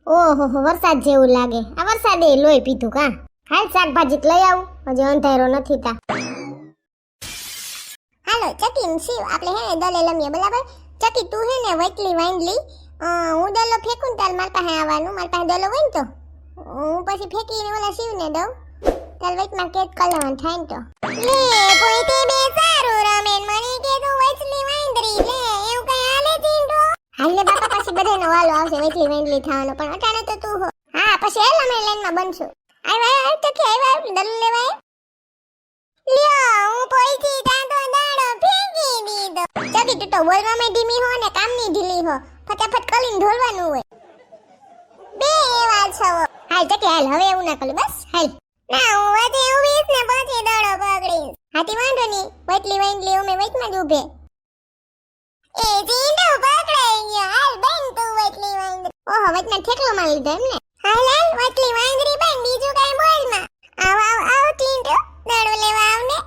ઓહો વરસાદ જેવું લાગે. આ વરસાદે લોહી પીધું કા. હાલ શાકભાજી લઈ આવું, હજી અંધારો નથી તા. હાલો ચકી શિવ આપણે હે ને દલે લમીએ બરાબર. ચકી તું હે ને વટલી વાંદલી હું દલો ફેંકું તાર માર પાસે આવવાનું. માર પાસે દલો હોય ને તો હું પછી ફેંકીને ઓલા શિવને દઉં. તાર વચમાં કેક કલવન થાય ને તો લે કોઈ તે બે સારું રમેન મને કે તું વટલી વાંદરી લે એવું કઈ હાલે ચીંડો. હાલે બાપા પછી બધાનો વાલો આવશે વટલી વાંદલી થવાનો. પણ અટાણે તો તું હો. હા પછી હેલ અમે લાઈનમાં બનશું. આવ્યા તો કે આવ્યા દલ લેવાય લ્યો હું પોઈથી તા તો દાડો ફેંકી દીધો. ચકી તું તો બોલવામાં ધીમી હો ને કામની ઢીલી હો. ફટાફટ કલીન ઢોલવાનું હોય. બે એવા છો. હાલ ચકી હાલ હવે એવું ના કરું બસ હાલ. ના હું વચ્ચે ઊભી ને પછી દાડો પકડીશ. હાથી વાંધો નહીં વટલી વાંદલી અમે વચમાં જ ઊભે. એ ચીંડો પકડાઈ ગયો. હાલ બેન તું વટલી વાંદરી. ઓહો વચમાં ઠેકલો માર લીધો એમ ને. હાલ હાલ વટલી વાંદરી બેન બીજું કઈ બોલ માં. આવ આવ આવ ચીંડો દાડો લેવા આવ ને.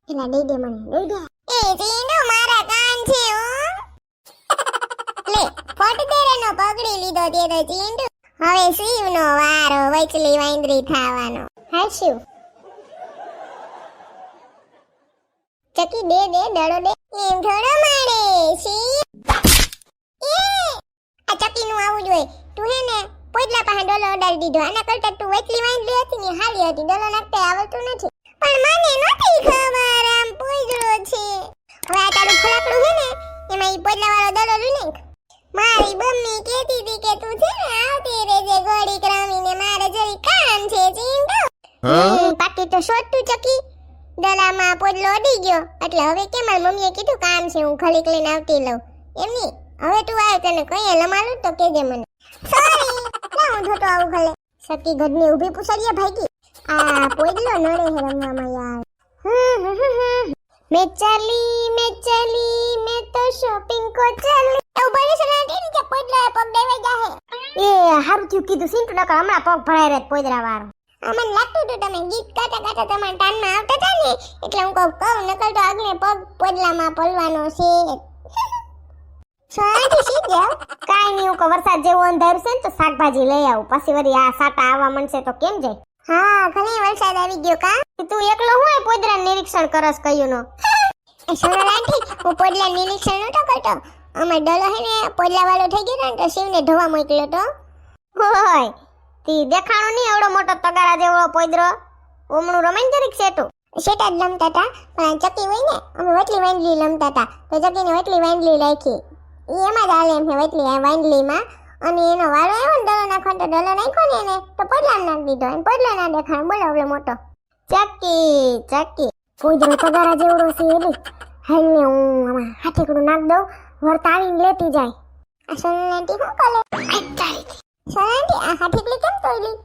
એલા દઈ દે મને દઈ દે. એ ચીંડો મારા કાન છે હો. લે ફટ દેરેનો પકડી લીધો તે તો ચીંડો. હવે શિવનો વારો વચલી વાંદરી થવાનો. હાલ શિવ ચકી દે દે દડો દે. એમ થોડો મારે શિવ. એ આ ચકી નું આવું જોઈએ. તું હે ને પોઈટલા પાસે ડોલો ઉડાડી દીધો. આના કરતા તું વચલી વાંદરી હતી ને હાલી હતી. ડોલો નાખતે આવડતું નથી. પણ મને નથી ખબર આમ પોઈડરો છે. હવે આ તારું ફલાકડું છે ને એમાં ઈ પોઈટલા વાળો ડોલો લઈ નાખ. મારી મમ્મી કહેતી હતી કે તું છે ને આવતી રહેજે ઘોડી ક્રમીને મારે જરી કામ છે ચીંડો. બાકી તો શોધતું ચકી ડલામાં પોડલો અડી ગયો એટલે હવે કે મારી મમ્મીએ કીધું કામ છે હું ઘડીક લઈને આવતી લઉં. એમની હવે તું આવે તને કઈ લમાલું તો કહેજે મને. સોરી લા હું જોતો આવું ખલે. સતી ગઢની ઊભી પૂછડીએ ભાગી. આ પોડલો નડે હે રમવામાં યાર. मैं चली मैं तो शॉपिंग को चली. ઉભા રહે સલાટી ની કે પોડલા પગ દેવા જાહે. એ હારું થયું કીધું સિંટુ નકર હમણાં પગ ભરાય રે પોદરા વાળો. મને લાગતું હતું તમે ગીત ગાતા ગાતા તમારા કાનમાં આવતા હતા ને એટલે હું કહું નકર તો આગળ પગ પોદલામાં પલવાનો છે. સલાટી શી જાવ કાઈ નહીં હું કહું વરસાદ જેવું અંધારું છે ને તો શાકભાજી લઈ આવું પછી વળી આ સાટા આવવા મળશે તો કેમ જાય. હા ઘણી વરસાદ આવી ગયો કા. તું એકલો હું પોદરા નિરીક્ષણ કરસ કયું નો. એ સલાટી હું પોદલા નિરીક્ષણ નતો કરતો. અમાર ડલો હે ને પોદલા વાળો થઈ ગયો ને તો શિવને ધોવા મોકલ્યો તો. હોય તી દેખાણો નહીં એવડો મોટો તગારા જેવો પોદરો. ઓમણું રમાઈ જરીક સેટું સેટા જ લમતા હતા. પણ ચકી હોય ને અમે વટલી વાંદલી લમતા હતા તો ચકીને વટલી વાંદલી રાખી. ઈ એમાં જ હાલે એમ છે વટલી વાંદલીમાં. અને એનો વાળો આવ્યો ને ડલો નાખો તો ડલો નાખ્યો ને એને તો પોદલામાં નાખી દીધો. અને પોદલો ના દેખાણ બોલો ઓલો મોટો ચકી પોદરો તગારા જેવડો છે એલી. હાલ ને હું આમાં હાથેકડું નાખ દઉં વરતા આવીને લેતી જાય. આ સોનાટી શું કરે સોનાટી આ હાથેકડી કેમ તોડી.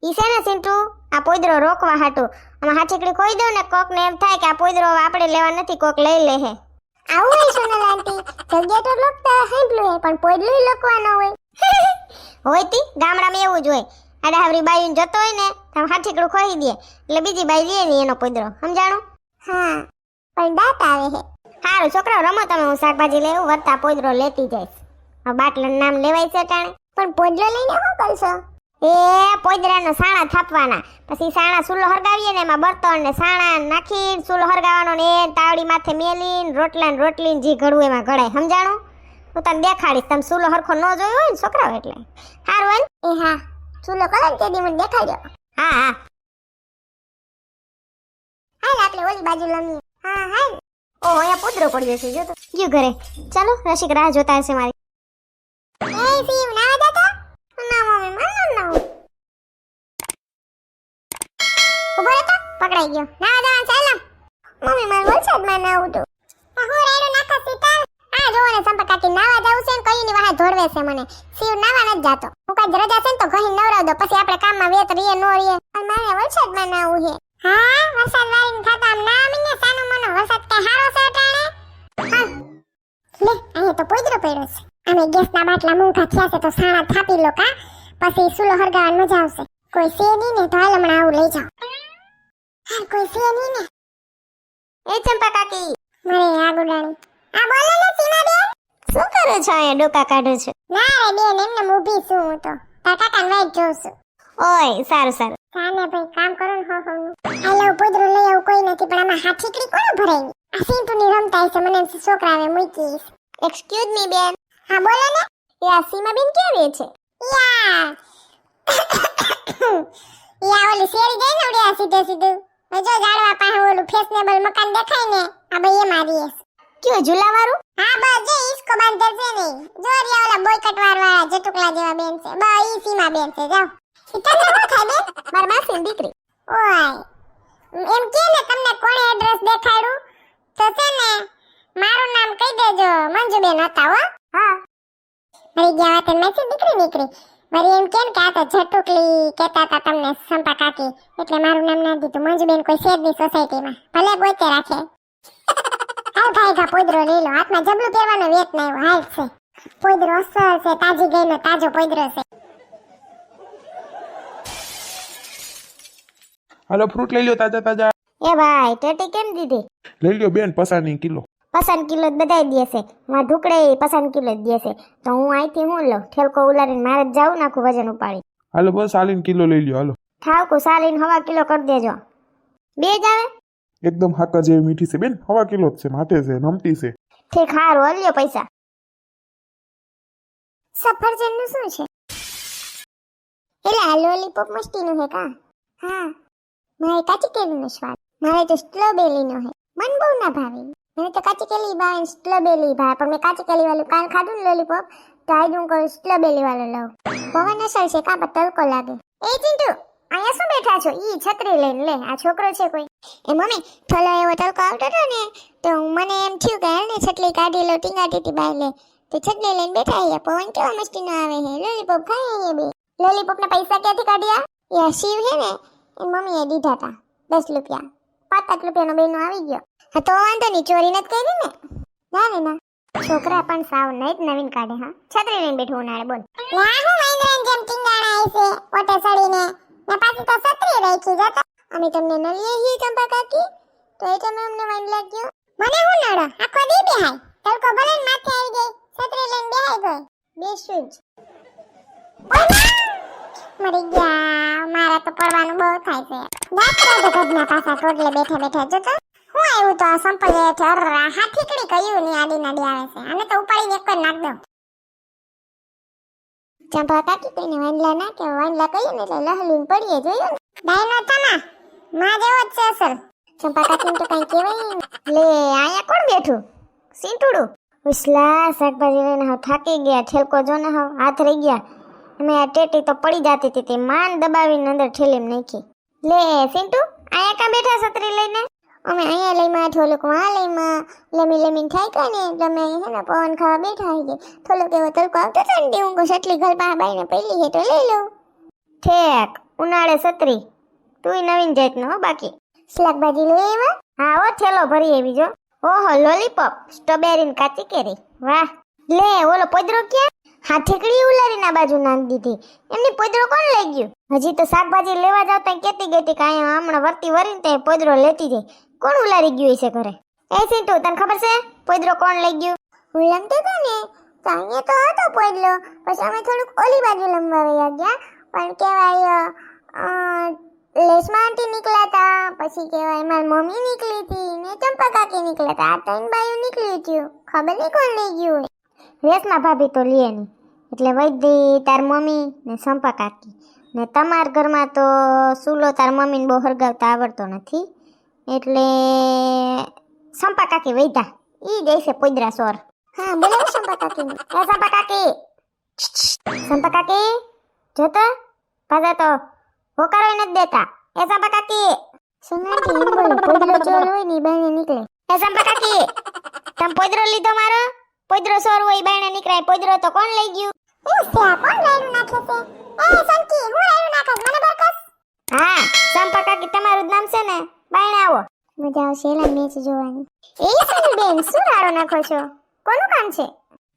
ઈ છે ને સિંટુ આ પોદરો રોકવા હાટું આમાં હાથેકડી ખોઈ દઉં ને કોક ને એમ થાય કે આ પોદરો આપણે લેવા નથી કોક લઈ લે હે. આવું હોય સોનાલાંટી જગ્યા તો લોકતા સાંભળ્યું હે પણ પોદલું લોકવાનો હોય. હોય તી ગામડામાં એવું જ હોય. આડાવરી બાયું જતો હોય ને તો હાથેકડું ખોઈ દે એટલે બીજી બાઈ લે ને એનો પોદરો સમજાણું. હા પણ દાંત આવે હે. હારું છોકરાઓ રમો તમે હું શાકભાજી લેવું વરતા પોદરો લેતી જઈશ. હવે બાટલાનું નામ લેવાય છે ટાણે. પણ પોદરો લઈને શું કરશો. એ પોદરાનો સાણા થાપવાના પછી સાણા સુલો હરગાવીએ ને એમાં બર્તન ને સાણા નાખી સુલો હરગાવાનો ને તાવડી માથે મેલીને રોટલીને જી ઘડવું એમાં ઘડાય સમજાણું. હું તને દેખાડીશ તમે સુલો હરખો ન જોયો હોય ને છોકરાઓ એટલે. હારું એ હા સુલો કરો ને તેદી મને દેખાડજો. હા હા હાલ આપણે ઓલી બાજુ લમીએ. હા હાલ. ઓહો અહીંયા પોદરો પડ્યો છે જો તો ગયું ઘરે. ચાલો રસિક રાહ જોતા હશે મારી. એ શિવ નાવા જાતો ના મમ્મી મને ના ઉભો રહેતો પકડાઈ ગયો. નાવા જવાનું ચાલ મમ્મી મારે વરસાદમાં નાવું તો. હું રેડો નાખા સીતા. આ જોવો ને સંપા કાકી નાવા જાવું છે ને કઈ ની વાહે ધોડવે છે મને. શિવ નાવા નથી જાતો. હું કાજ રજા છે ને તો ઘહી નવરાવ દો પછી આપણે કામમાં વેત રીએ નો રીએ. અને મારે વરસાદમાં નાવું છે. હા વરસાદ વાળીને ખાતા આમ ના આમીને સાનો મનો વરસાદ કે હારો છે અટાણે. હા લે અહીં તો પોદરો પડ્યો છે. અમે ગેસના બાટલા મૂંઘા થયા છે તો સાણા થાપી લો કા પછી સુલો હરગાવાની મજા આવશે. કોઈ છે નહીં ને તો હાલ હમણાં આવું લઈ જાઓ. હા કોઈ છે નહીં ને. એ ચંપા કાકી મારે આ ગુડાણી આ બોલે ને સીમા બેન શું કરો છો અહીંયા ડોકા કાઢો છો. ના રે બેન એમને ઊભી છું હું તો તાર કાકાને વાઈટ જોઉં છું. ઓય સારું સારું. સાને ભાઈ કામ કરો ને હો હાલો પોદરો લઈ આવું કોઈ નથી પણ આમાં હાથીકડી કોણ ભરાઈ આ સિંટુની રમતા છે મને છોકરાને મૂકી. એક્સક્યુઝ મી બેન. હા બોલો ને. એ આ સીમા બેન ક્યાં રહે છે? યા યા ઓલી શેરી ગઈ ને ઉડ્યા સીધે સીધું જો ઝાડવા પાસે ઓલું ફેશનેબલ મકાન દેખાય ને આ ભાઈ એ મારી કયો ઝુલાવાળું? હા બસ જે ઈસકો બાંધર છે ને જો રિયા ઓલા બોયકટ વાળા જટુકલા જેવા બેન છે બા ઈ સીમા બેન છે જાવ. તમને શું થાય બેન? મારી માસીની દીકરી. ઓય એમ કે ને તમને કોણે એડ્રેસ દેખાડ્યું તો છે ને મારું નામ કહી દેજો મંજુબેન હતા હો. હા મારી ગયા વાત મેસી દીકરી નીકળી મારી એમ કેમ કે આ તો જટુકલી કહેતા હતા તમને સંપા કાકી એટલે મારું નામ ના દીધું મંજુબેન કોઈ શેરની સોસાયટીમાં ભલે ગોતે રાખે. હાલ ભાઈ કા પોદરો લઈ લો હાથમાં જબલું પહેરવાનો વેત ના આવ્યો હાલ છે પોદરો અસર છે તાજી ગઈનો તાજો પોદરો છે. હાલો ફ્રૂટ લઈ લ્યો તાજા તાજા. એ ભાઈ ટેટી કેમ દીધી? લઈ લ્યો બેન પસાની કિલો. પસંદ કિલો જ બધાય દેશે માં ઢુકડે પસંદ કિલો જ દેશે તો હું અહીંથી હું લઉં ઠેલકો ઉલારીને મારે જ જાવું નાખું વજન ઉપાડી. હાલો બસ આલીન કિલો લઈ લ્યો હાલો. ઠાવકું સાલીને હવા કિલો કરી દેજો. બે જ આવે? એકદમ હાકા જેવી મીઠી છે બેન હવા કિલો જ છે માથે છે નમતી છે. ઠીક હારું હલ્યો પૈસા. સફરજનનું શું છે? એટલે આ લોલીપોપ મસ્તીનું હે કા? હા મારે કાચી કેરીનો સ્વાદ મારે તો સ્ટ્રોબેરીનો હે મન બહુ ના ભાવે મને તો કાચી કેરી ભાવે સ્ટ્રોબેરી ભાવે પણ મેં કાચી કેરી વાળું કાલ ખાધું ને લોલીપોપ તો આજે હું કહું સ્ટ્રોબેરી વાળું લઉં. પવન અસર છે કા પણ તડકો લાગે. એ ચિંટુ અહીંયા શું બેઠા છો? ઈ છત્રી લઈને લે આ છોકરો છે કોઈ? એ મમ્મી થોડો એવો તડકો આવતો હતો ને તો મને એમ થયું કે હાલ ને છટલી કાઢી લો ટીંગાટી હતી બહાર લે તો છટલી લઈને બેઠા અહીંયા પવન કેવો મસ્તીનો આવે હે લોલીપોપ ખાય અહીંયા બે. લોલીપોપના પૈસા ક્યાંથી કાઢ્યા? એ શિવ હે ને એ મમ્મીએ દીધા હતા 10 રૂપિયા 5 રૂપિયાનો બેનો આવી ગયો. હા તો વાંધો નહીં ચોરી નથી કરી ને? ના રે ના છોકરા પણ સાવ નહીં નવીન કાઢે. હા છત્રી લઈને બેઠું ઉનાળે બોલ. લા હું મહેન્દ્રન જેમ ટીંગાણા આવી છે ઓટે સડીને ને પાછી તો છત્રી રાખી જતા અમે તમને નલીએ હી ચંપા કાકી તો એ તમે અમને વાઈન લાગ્યો. મને હું નડો આખો દી બેહાય તડકો ભલે ને માથે આવી ગઈ છત્રી લઈને બેહાઈ ગઈ બેસું જ. મરી ગયા મારા તો પડવાનું બહુ થાય છે. દાતરા તો ઘરના પાછા ટોડલે બેઠા બેઠા જોતો હું આવ્યું તો સંપલ ઠર હાથીકડી કયું ની આડી નાડી આવે છે આને તો ઉપાડીને એક જ નાખ દો. ચંપા કાકી કઈને વાંદલા ના કે વાંદલા કહીએ ને એટલે લહલીને પડીએ જોયું ડાયનો થના માં જેવો જ છે અસલ. ચંપા કાકીને તો કઈ કહેવાય લે આયા કોણ બેઠું સિંટુડું ઉસલા શાકભાજી લઈને હાવ થાકી ગયા ઠેલકો જો ને હાવ હાથ રહી ગયા અમે આ ટેટી તો પડી જાતી હતી તે માન દબાવીને અંદર ઠેલીમાં નાખી. લે સિંટુ આયા કા બેઠા છત્રી લઈને? અમે અહીંયા લઈમાં થોડુંક વાં લઈમાં લમી લમીને થાય કે ને એટલે અમે હે ને પવન ખાવા બેઠા આવી ગઈ થોડોક એવો તડકો આવતો હતો ને તે હું સટલી ઘર પાસે બાઈને પેલી હે તો લઈ લઉં. ઠેક ઉનાળે છત્રી તુંય નવીન જાતનો હો બાકી. શાકભાજી લઈ આવ્યા? હા હો થેલો ભરી આવી જો. ઓહો લોલીપોપ સ્ટ્રોબેરી ને કાચી કેરી વાહ. લે ઓલો પોદરો ક્યાં? હાથીકડી ઉલારીને આ બાજુ નાખી દીધી એમની પોદરો કોણ લઈ ગયું? હજી તો શાકભાજી લેવા જાવ ત્યાં કેતી ગઈ હતી કે અહીંયા હમણાં વર્તી વરીને તે પોદરો લેતી જાય કોણ ઉલારી ગયું છે ઘરે? એ સિંટુ તને ખબર છે પોદરો કોણ લઈ ગયું? હું લમતો હતો ને તો અહીંયા તો હતો પોદરો પછી અમે થોડુંક ઓલી બાજુ લંબવા વયા ગયા પણ કહેવાય લેસમાં આંટી નીકળ્યા હતા પછી કહેવાય મારી મમ્મી નીકળી હતી ને ચંપા કાકી નીકળ્યા હતા આ ત્રણ બાયું નીકળ્યું હતું ખબર નહીં કોણ લઈ ગયું. રેશમા ભાભી તો લે નહીં એટલે વૈદ્ય તાર મમ્મી ને સંપા કાકી ને તમારા ઘરમાં તો સૂલો તાર મમ્મીને બહુ હરગાવતા આવડતો નથી એટલે સંપા કાકી વૈધા ઈ જઈશે પોદરા સોર. હા બોલો સંપા કાકી એ સંપા કાકી સંપા કાકી જોતો પાછા તો હોકારો નથી દેતા. એ સંપા કાકી સંગાતી એમ બોલો પોદરો ચોર હોય ને બાયણે નીકળે. એ સંપા કાકી તમે પોદરો લીધો મારો? પોદરો સોર હોય બાયણે નીકળે પોદરો તો કોણ લઈ ગયું? હું છે કોણ રાયડું નાખે છે? એ સંકી હું રાયડું નાખસ મને બરકસ. હા સંપા કાકી તમારું નામ છે ને બાયણે આવો મજા આવશે એલા મેચ જોવાની. એ સની બેન શું રાડો નાખો છો કોનું કામ છે?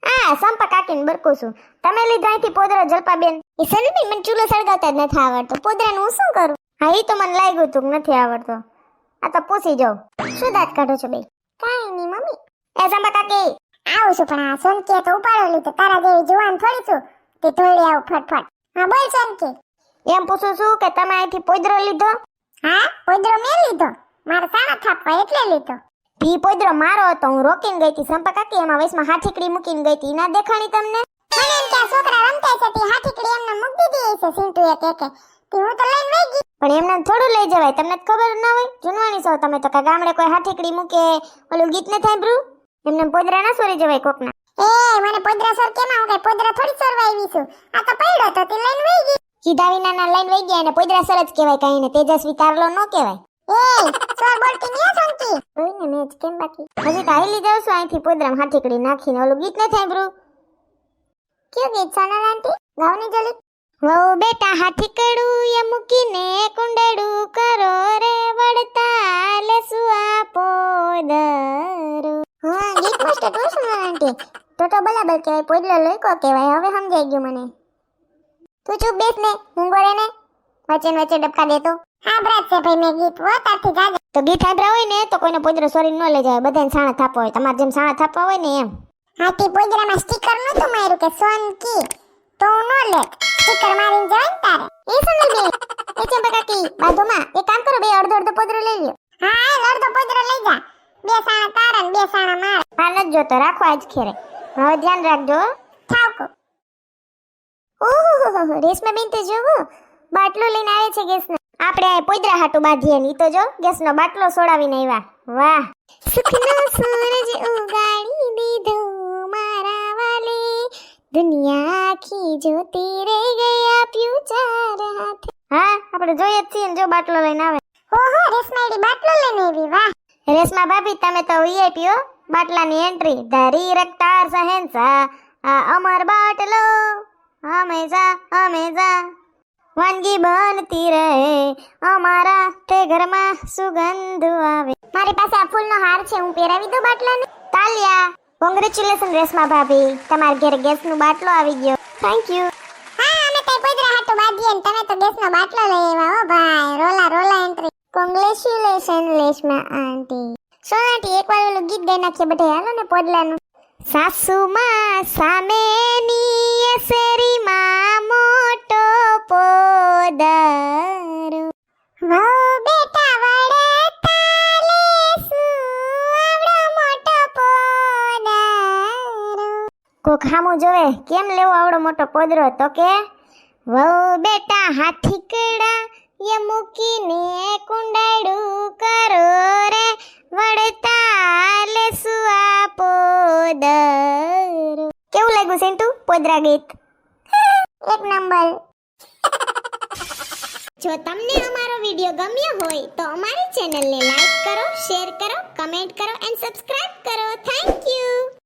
હા સંપા કાકીને બરકું છું તમે લીધા અહીંથી પોદરો જલપા બેન. એ સની બેન મને ચૂલો સળગાવતા જ નથી આવડતો પોદરાનું હું શું કરું? હા એ તો મને લાગ્યું તું નથી આવડતો આ તો પૂછી જાઉં. શું દાંત કાઢો છો બે? કાઈ નહીં મમ્મી. એ સંપા કાકી આવું છું પણ આ સોનકીએ તો ઉપાડો લીધો તારા જેવી જુવાન થોડી છું તે ધોળી આવું ફટફટ હા બોલ સોનકી એમ પૂછું છું કે તમે અહીંથી પોદરો લીધો હા પોદરો મેં લીધો મારા સાણા થાપવા એટલે લીધો ભી પોદરો મારો હતો હું રોકીને ગઈ હતી સંપા કાકી એમાં વૈસમાં હાથીકડી મૂકીને ગઈ હતી ના દેખાણી તમને મને એમ કે આ છોકરા રમતા છે તે હાથીકડી એમને મૂકી દીધી છે સિંટુ કે તે હું તો લઈને વઈ ગઈ પણ એમને થોડું લઈ જવાય તમને ખબર ના હોય જુનવાણી છો તમે તો કા ગામડે કોઈ હાથીકડી મૂકે ઓલું ગીત ને સાંભળ્યું એમને પોદરા ના સોરી જવાય કોકના એ મને પોદરા સોર કેમાં હું કઈ પોદરા થોડી સોરવા આવી છું આ તો પડ્યો તો તે લઈને વઈ ગઈ સીધા વિનાના લઈને વઈ ગયા અને પોદરા સર જ કહેવાય કાઈ ને તેજસ્વી તારલો નો કહેવાય એ સોર બોલતી નહીં સંકી કોઈને મેચ કેમ બાકી હજી તો આઈ લીધો છું અહીંથી પોદરામાં હાથીકડી નાખીને ઓલું ગીત ને સાંભળ્યું કયું ગીત સોનલ આંટી ગાવની જલી વહુ બેટા હાથીકડું એ મૂકીને કુંડડું કરો રે વડતા લેસુ આ પોદરો હા ગીત મસ્ત તો સોનલ આંટી તો બરાબર કહેવાય પોદલો લઈકો કહેવાય હવે સમજાઈ ગયું મને તું ચૂપ બેસ ને હું બોલે ને વચ્ચે વચ્ચે ડબકા દેતો હા બ્રાત છે ભાઈ મેં ગીત વો તારથી જાજે તો ગીત સાંભળા હોય ને તો કોઈને પોદરો સોરી ન લઈ જાય બધાને સાણા થાપવા હોય તમારે જેમ સાણા થાપવા હોય ને એમ હાથી પોદરામાં સ્ટીકર નતું માર્યું કે સોનકી તો હું ન લે સ્ટીકર મારીને જાય ને તારે એ સોનલ બે એ ચંપા કાકી બાજુમાં એક કામ કરો બે અડધો પોદરો લઈ લ્યો હા અડધો પોદરો લઈ જા બે સાણા તારા ને બે સાણા મારે હા નથી જોતો રાખો આજ ખેરે હવે ધ્યાન રાખજો થાવકો ઓહો રેશમા બેન તો જોવો બાટલો લઈને આવે છે ગેસનો આપણે આ પોદરા હાટુ બાંધીએ ની તો જો ગેસનો બાટલો સોડાવીને આવ્યા વાહ સુખનો સૂરજ ઉગાડી દીધો મારા વાલે દુનિયા આખી જોતી રહી ગઈ આપ્યું ચાર હાથ હા આપણે જોઈએ જ છીએ ને જો બાટલો લઈને આવે ઓહો રેશમાડી બાટલો લઈને આવી વાહ રેશમા ભાભી તમે તો વીઆઈપી હો બાટલાની એન્ટ્રી ધરી રખતાર સહેનસા આ અમર બાટલો હમેશા વાનગી બનતી રહે અમારા તે ઘરમાં સુગંધ આવે મારી પાસે આ ફૂલનો હાર છે હું પહેરાવી દઉં બાટલાને તાલિયા કોંગ્રેચ્યુલેશન રેશમા ભાભી તમારા ઘરે ગેસનો બાટલો આવી ગયો થેન્ક યુ હા અમે તે પોદરા હાટુ બાંધીએ ને તમે તો ગેસનો બાટલો લઈ આવ્યા હો ભાઈ રોલા એન્ટ્રી કોંગ્રેચ્યુલેશન રેશમા આંટી સોનાટી એકવાર ઓલું ગીત ગાઈ નાખીએ બધા હાલો ને પોદલાનું સાસુમાં સામેની શેરીમાં મોટો પોદરો વહુ બેટા વડતા લેસુ આવડો મોટો પોદરો કોક હામું જોવે કેમ લેવો આવડો મોટો પોદરો તો કે વહુ બેટા હાથીકડા એ મૂકીને કુંડાડું કરો રે વડતા લેસુ આ પોદરો કેવું લાગ્યું સેન્ટુ પોદરા ગીત એક નંબર જો તમને અમારો વિડિયો ગમ્યો હોય તો અમારી ચેનલને લાઈક કરો શેર કરો કમેન્ટ કરો એન્ડ સબસ્ક્રાઇબ કરો થેન્ક યુ